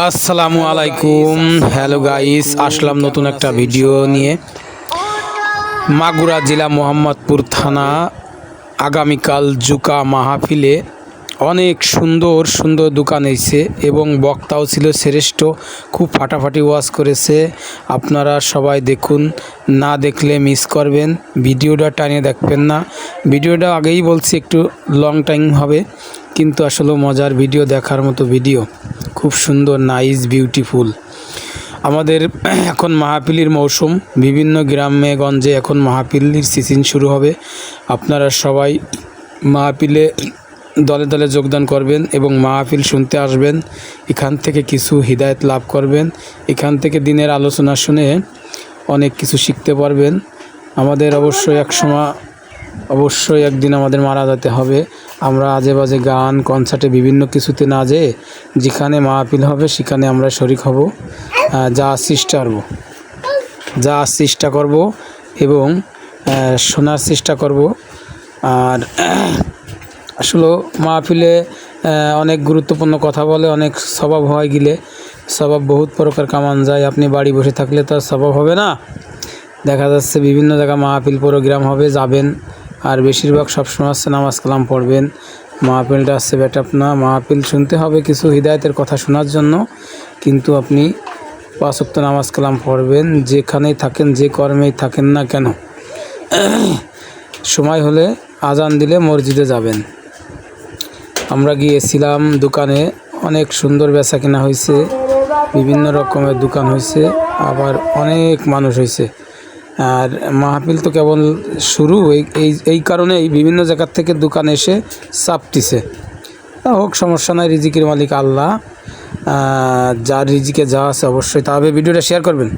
আসসালামু আলাইকুম। Hello guys, আসলাম নতুন একটা ভিডিও নিয়ে। মাগুরা জেলা মোহাম্মদপুর থানা আগামীকাল জুকা মাহফিলে অনেক সুন্দর সুন্দর দোকান এসেছে এবং বক্তাও ছিল শ্রেষ্ঠ, খুব ফাটাফাটি ওয়াজ করেছে। আপনারা সবাই দেখুন, না দেখলে মিস করবেন। ভিডিওটা টানিয়ে দেখবেন না, ভিডিওটা আগেই বলছি একটু লং টাইম হবে, কিন্তু আসলে মজার ভিডিও, দেখার মতো ভিডিও, খুব সুন্দর, নাইস, বিউটিফুল। আমাদের এখন মাহফিলের মৌসুম, বিভিন্ন গ্রামে গঞ্জে এখন মাহফিলের সিজন শুরু হবে। আপনারা সবাই মাহফিলে দলে দলে যোগদান করবেন এবং মাহফিল শুনতে আসবেন। এখান থেকে কিছু হিদায়ত লাভ করবেন, এখান থেকে দিনের আলোচনা শুনে অনেক কিছু শিখতে পারবেন। আমাদের অবশ্যই একদিন আমাদের মারা যেতে হবে। আমরা আজে বাজে গান কনসার্টে বিভিন্ন কিছুতে না যেয়ে যেখানে মাহফিল হবে সেখানে আমরা শরিক হব, যাওয়ার চেষ্টা করব এবং শোনার চেষ্টা করব। আর আসলে মাহফিলে অনেক গুরুত্বপূর্ণ কথা বলে, অনেক স্বভাব হয় গিলে, স্বভাব বহুত প্রকার কামান যায়। আপনি বাড়ি বসে থাকলে তো আর স্বভাব হবে না। দেখা যাচ্ছে বিভিন্ন জায়গায় মাহফিল প্রোগ্রাম হবে, যাবেন। আর বেশিরভাগ সবসময় হচ্ছে নামাজ কালাম পড়বেন। মাহফিলটা আসছে বেটাপ না, মাহফিল শুনতে হবে কিছু হিদায়তের কথা শোনার জন্য, কিন্তু আপনি 5 ওয়াক্ত নামাজ কালাম পড়বেন, যেখানেই থাকেন, যে কর্মেই থাকেন না কেন। সময় হলে আজান দিলে মসজিদে যাবেন। আমরা গিয়েছিলাম দোকানে, অনেক সুন্দর বেচা কেনা হয়েছে, বিভিন্ন রকমের দোকান হয়েছে, আবার অনেক মানুষ হয়েছে। আর মাহফিল তো কেবল শুরু, এই কারণেই বিভিন্ন জায়গার থেকে দোকান এসে চাপতিছে। হোক, সমস্যা নাই, রিজিকের মালিক আল্লাহ, যার রিজিকে যা আছে অবশ্যই তা হবে। ভিডিওটা শেয়ার করবেন।